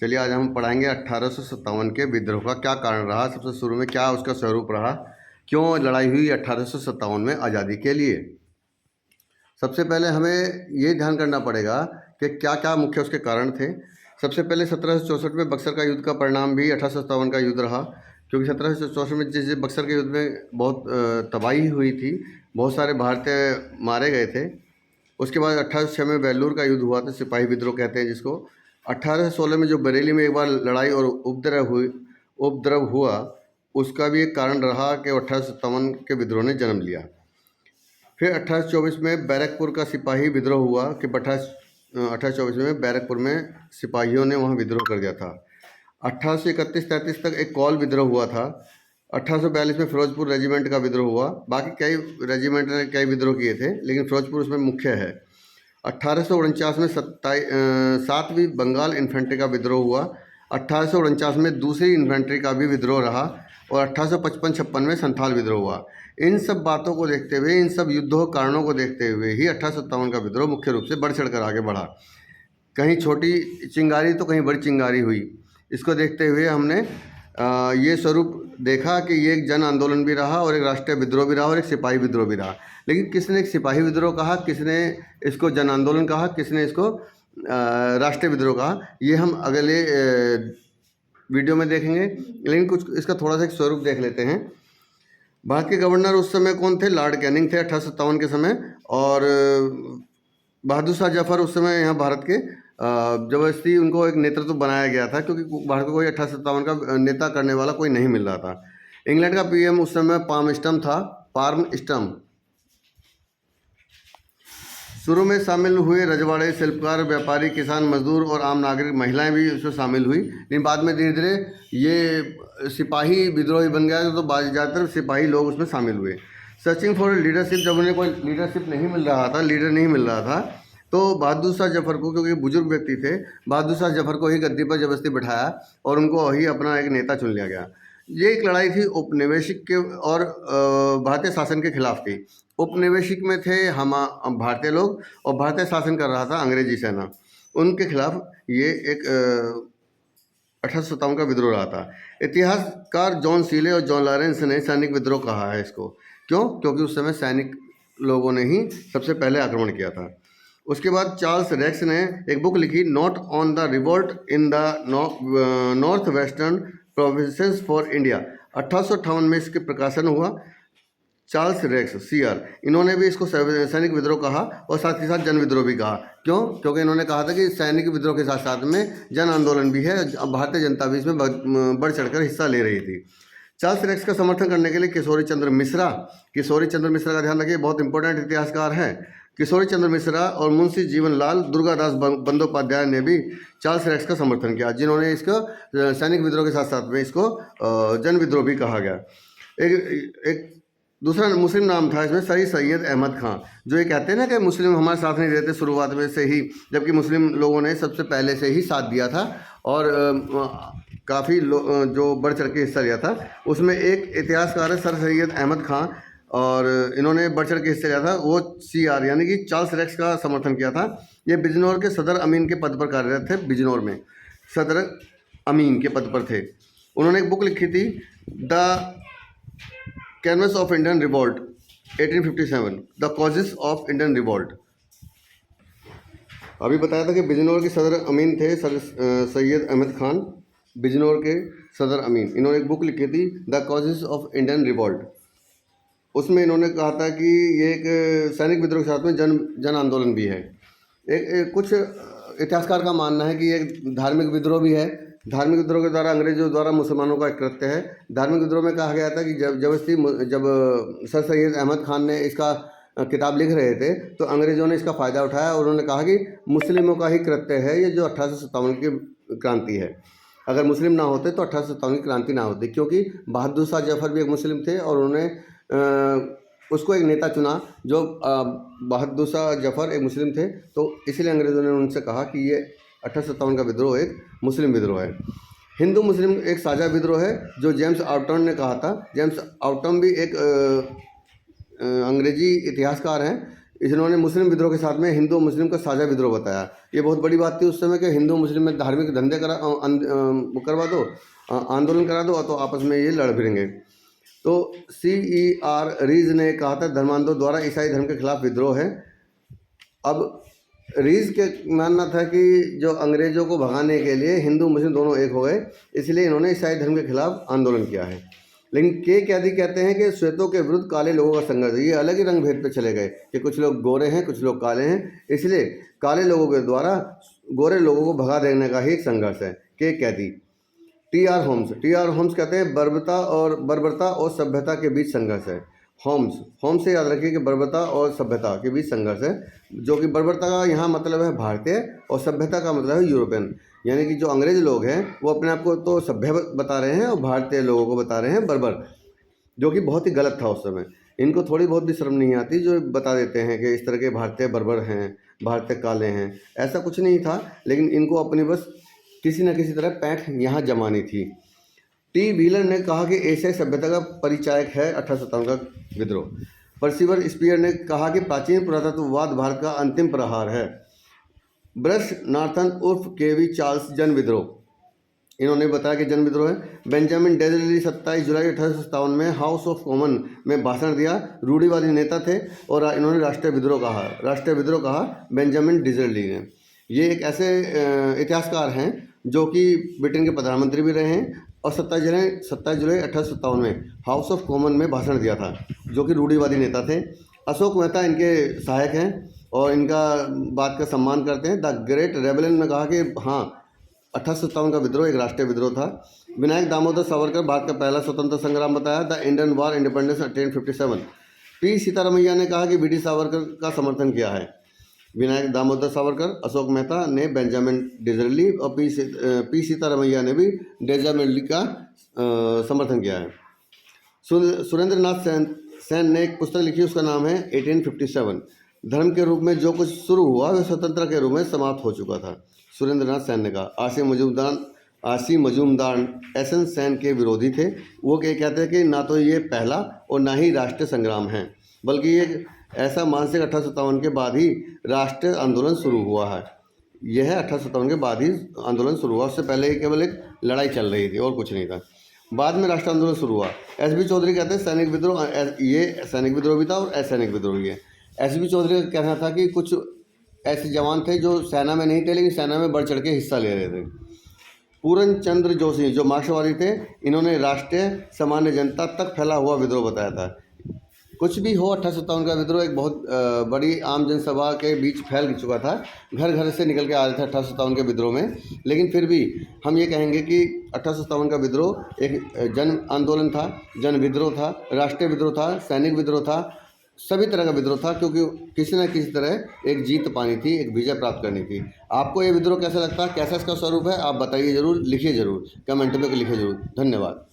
चलिए आज हम पढ़ाएंगे 1857 के विद्रोह का क्या कारण रहा, सबसे शुरू में क्या उसका स्वरूप रहा, क्यों लड़ाई हुई 1857 में आज़ादी के लिए। सबसे पहले हमें ये ध्यान करना पड़ेगा कि क्या क्या मुख्य उसके कारण थे। सबसे पहले 1764 में बक्सर का युद्ध का परिणाम भी 1857 का युद्ध रहा, क्योंकि 1764 में जिस बक्सर के युद्ध में बहुत तबाही हुई थी, बहुत सारे भारतीय मारे गए थे। उसके बाद 1806 में वेल्लूर का युद्ध हुआ था, सिपाही विद्रोह कहते हैं जिसको। 1816 में जो बरेली में एक बार लड़ाई और उपद्रव हुआ, उसका भी एक कारण रहा कि 1857 के विद्रोह ने जन्म लिया। फिर 1824 में बैरकपुर का सिपाही विद्रोह हुआ कि 1824 में बैरकपुर में सिपाहियों ने वहाँ विद्रोह कर दिया था। 1831-33 तक एक कौल विद्रोह हुआ था। 1842 में फिरोजपुर रेजिमेंट का विद्रोह हुआ। बाकी कई रेजिमेंट ने कई विद्रोह किए थे, लेकिन फिरोजपुर उसमें मुख्य है। 1849 में 7वीं बंगाल इन्फेंट्री का विद्रोह हुआ। 1849 में दूसरी इन्फेंट्री का भी विद्रोह रहा और 1855-56 में संथाल विद्रोह हुआ। इन सब बातों को देखते हुए, इन सब युद्धों कारणों को देखते हुए ही 1857 का विद्रोह मुख्य रूप से बढ़ चढ़कर आगे बढ़ा। कहीं छोटी चिंगारी तो कहीं बड़ी चिंगारी हुई। इसको देखते हुए हमने ये स्वरूप देखा कि ये एक जन आंदोलन भी रहा और एक राष्ट्रीय विद्रोह भी रहा और एक सिपाही विद्रोह भी रहा। लेकिन किसने एक सिपाही विद्रोह कहा, किसने इसको जन आंदोलन कहा, किसने इसको राष्ट्रीय विद्रोह कहा, ये हम अगले वीडियो में देखेंगे। लेकिन कुछ इसका थोड़ा सा एक स्वरूप देख लेते हैं। भारत के गवर्नर उस समय कौन थे? लॉर्ड कैनिंग थे 1857 के समय। और बहादुर शाह जफर उस समय यहाँ भारत के जबरदस्ती उनको एक नेतृत्व बनाया गया था, क्योंकि भारत को कोई 1857 का नेता करने वाला कोई नहीं मिल रहा था। इंग्लैंड का पीएम उस समय पार्म स्टम। शुरू में शामिल हुए रजवाड़े, शिल्पकार, व्यापारी, किसान, मजदूर और आम नागरिक, महिलाएं भी उसमें शामिल हुई। लेकिन बाद में धीरे धीरे ये सिपाही विद्रोही बन गया, तो ज़्यादातर सिपाही लोग उसमें शामिल हुए। सर्चिंग फॉर लीडरशिप, जब उन्हें कोई लीडरशिप नहीं मिल रहा था, लीडर नहीं मिल रहा था, तो बहादुर शाह जफर को, क्योंकि बुजुर्ग व्यक्ति थे, बहादुर शाह जफर को ही गद्दी पर जबरदस्ती बिठाया और उनको ही अपना एक नेता चुन लिया गया। ये एक लड़ाई थी औपनिवेशिक के और भारतीय शासन के खिलाफ थी। औपनिवेशिक में थे हम भारतीय लोग और भारतीय शासन कर रहा था अंग्रेजी सेना, उनके खिलाफ ये एक 1857 का विद्रोह रहा था। इतिहासकार जॉन सीले और जॉन लॉरेंस ने सैनिक विद्रोह कहा है इसको। क्यों? क्योंकि उस समय सैनिक लोगों ने ही सबसे पहले आक्रमण किया था। उसके बाद चार्ल्स रेक्स ने एक बुक लिखी, note on the revolt in the north western provinces for India. 1858 में इसके प्रकाशन हुआ। चार्ल्स रेक्स CR, इन्होंने भी इसको सैनिक विद्रोह कहा और साथ ही साथ जन विद्रोह भी कहा। क्यों? क्योंकि इन्होंने कहा था कि सैनिक विद्रोह के साथ साथ में जन आंदोलन भी है, भारतीय जनता भी इसमें बढ़ चढ़कर हिस्सा ले रही थी। चार्ल्स रेक्स का समर्थन करने के लिए किशोरी चंद्र मिश्रा का ध्यान रखिए, बहुत इंपॉर्टेंट इतिहासकार हैं। किशोरी चंद्र मिश्रा और मुंशी जीवनलाल दुर्गादास बंदोपाध्याय ने भी चार्ल्स रेक्स का समर्थन किया, जिन्होंने इसको सैनिक विद्रोह के साथ साथ में इसको जन विद्रोह भी कहा गया। एक दूसरा मुस्लिम नाम था इसमें, सर सैयद अहमद खां, जो ये कहते हैं ना कि मुस्लिम हमारे साथ नहीं रहते शुरुआत में से ही, जबकि मुस्लिम लोगों ने सबसे पहले से ही साथ दिया था और काफ़ी जो बढ़ चढ़ के हिस्सा लिया था। उसमें एक इतिहासकार है सर सैयद अहमद खां, और इन्होंने बढ़ चढ़ के हिस्सा लिया था। वो CR यानी कि चार्ल्स रेक्स का समर्थन किया था। ये बिजनौर के सदर अमीन के पद पर कार्यरत थे, बिजनौर में सदर अमीन के पद पर थे। उन्होंने एक बुक लिखी थी, the canvas of Indian revolt 1857, the causes of Indian revolt. अभी बताया था कि बिजनौर के सदर अमीन थे सर सैयद अहमद खान, बिजनौर के सदर अमीन। इन्होंने एक बुक लिखी थी, the causes of Indian revolt. उसमें इन्होंने कहा था कि ये एक सैनिक विद्रोह के साथ में जन आंदोलन भी है। कुछ इतिहासकार का मानना है कि ये धार्मिक विद्रोह भी है। धार्मिक विद्रोह के द्वारा अंग्रेजों द्वारा मुसलमानों का एक कृत्य है। धार्मिक विद्रोह में कहा गया था कि जब सर सैयद अहमद खान ने इसका किताब लिख रहे थे, तो अंग्रेजों ने इसका फ़ायदा उठाया और उन्होंने कहा कि मुस्लिमों का ही कृत्य है ये, जो 1857 की क्रांति है। अगर मुस्लिम ना होते तो 1857 की क्रांति ना होती, क्योंकि बहादुर शाह जफर भी एक मुस्लिम थे और उन्होंने उसको एक नेता चुना, जो बहादुर शाह जफर एक मुस्लिम थे, तो इसीलिए अंग्रेज़ों ने उनसे कहा कि ये 1857 का विद्रोह एक मुस्लिम विद्रोह है। हिंदू मुस्लिम एक साझा विद्रोह है, जो जेम्स आउटन ने कहा था। जेम्स आउटन भी एक अंग्रेजी इतिहासकार हैं। इन्होंने मुस्लिम विद्रोह के साथ में हिंदू मुस्लिम का साझा विद्रोह बताया। ये बहुत बड़ी बात थी उस समय कि हिंदू मुस्लिम में धार्मिक धंधे करवा दो, आंदोलन करा दो, तो आपस में ये लड़ भिड़ेंगे। तो CER रीज ने कहा था धर्मांधों द्वारा ईसाई धर्म के खिलाफ विद्रोह है। अब रीज के मानना था कि जो अंग्रेजों को भगाने के लिए हिंदू मुस्लिम दोनों एक हो गए, इसलिए इन्होंने ईसाई धर्म के खिलाफ आंदोलन किया है। लेकिन के कैदी कहते हैं कि श्वेतों के विरुद्ध काले लोगों का संघर्ष, ये अलग ही रंग भेद पे चले गए कि कुछ लोग गोरे हैं, कुछ लोग काले हैं, इसलिए काले लोगों के द्वारा गोरे लोगों को भगा देने का ही संघर्ष है। के कैदी। TR होम्स कहते हैं बर्बरता और सभ्यता के बीच संघर्ष है। होम्स से याद रखिए कि बर्बरता और सभ्यता के बीच संघर्ष है, जो कि बर्बरता का यहाँ मतलब है भारतीय और सभ्यता का मतलब है यूरोपियन। यानी कि जो अंग्रेज लोग हैं वो अपने आप को तो सभ्य बता रहे हैं और भारतीय लोगों को बता रहे हैं बर्बर, जो कि बहुत ही गलत था उस समय। इनको थोड़ी बहुत भी शर्म नहीं आती जो बता देते हैं कि इस तरह के भारतीय बर्बर हैं, भारतीय काले हैं। ऐसा कुछ नहीं था, लेकिन इनको अपनी बस किसी न किसी तरह पैठ यहाँ जमानी थी। T व्हीलर ने कहा कि एशियाई सभ्यता का परिचायक है 1857 का विद्रोह। परसिवर स्पीयर ने कहा कि प्राचीन पुरातत्ववाद भारत का अंतिम प्रहार है। ब्रश नार्थन उर्फ KV चार्ल्स जन विद्रोह, इन्होंने बताया कि जन विद्रोह है। बेंजामिन डिज़रेली 27 जुलाई 1857 में हाउस ऑफ कॉमन में भाषण दिया। रूढ़िवादी नेता थे और इन्होंने राष्ट्रीय विद्रोह कहा बेंजामिन डिज़रेली ने। ये एक ऐसे इतिहासकार हैं जो कि ब्रिटेन के प्रधानमंत्री भी रहे हैं और 27 जुलाई 1857 में हाउस ऑफ कॉमन में भाषण दिया था, जो कि रूढ़िवादी नेता थे। अशोक मेहता इनके सहायक हैं और इनका बात का सम्मान करते हैं। द ग्रेट रेबेलियन में कहा कि हाँ 1857 का विद्रोह एक राष्ट्रीय विद्रोह था। विनायक दामोदर सावरकर भारत का पहला स्वतंत्र संग्राम बताया। The Indian war independence 1857। P Sitaramayya ने कहा कि BD सावरकर का समर्थन किया है। विनायक दामोदर सावरकर, अशोक मेहता ने बेंजामिन डिज़रेली और P सीतारमैया ने भी डिज़रेली का समर्थन किया है। सुरेंद्र नाथ सेन ने एक पुस्तक लिखी, उसका नाम है 1857। धर्म के रूप में जो कुछ शुरू हुआ वह स्वतंत्रता के रूप में समाप्त हो चुका था, सुरेंद्र नाथ सेन ने कहा। आसी मजूमदार SN सेन के विरोधी थे। वो कहते हैं कि ना तो ये पहला और ना ही राष्ट्रीय संग्राम है, बल्कि ये ऐसा मानसिक 1857 के बाद ही राष्ट्रीय आंदोलन शुरू हुआ है। यह 1857 के बाद ही आंदोलन शुरू हुआ, उससे पहले केवल एक लड़ाई चल रही थी और कुछ नहीं था। बाद में राष्ट्रीय आंदोलन शुरू हुआ। SB चौधरी कहते हैं सैनिक विद्रोह, ये सैनिक विद्रोह भी था और असैनिक विद्रोह भी है। SB चौधरी का कहना था कि कुछ ऐसे जवान थे जो सेना में नहीं थे लेकिन सेना में बढ़ चढ़ के हिस्सा ले रहे थे। पूरन चंद्र जोशी जो मार्क्सवादी थे, इन्होंने राष्ट्रीय सामान्य जनता तक फैला हुआ विद्रोह बताया था। कुछ भी हो 1857 का विद्रोह एक बहुत बड़ी आम जनसभा के बीच फैल चुका था, घर घर से निकल के आ रहे थे 1857 के विद्रोह में। लेकिन फिर भी हम ये कहेंगे कि 1857 का विद्रोह एक जन आंदोलन था, जन विद्रोह था, राष्ट्रीय विद्रोह था, सैनिक विद्रोह था, सभी तरह का विद्रोह था, क्योंकि किसी न किसी तरह एक जीत पानी थी, एक विजय प्राप्त करनी थी। आपको ये विद्रोह कैसा लगता है, कैसा इसका स्वरूप है, आप बताइए ज़रूर, लिखिए ज़रूर, कमेंट में लिखिए ज़रूर। धन्यवाद।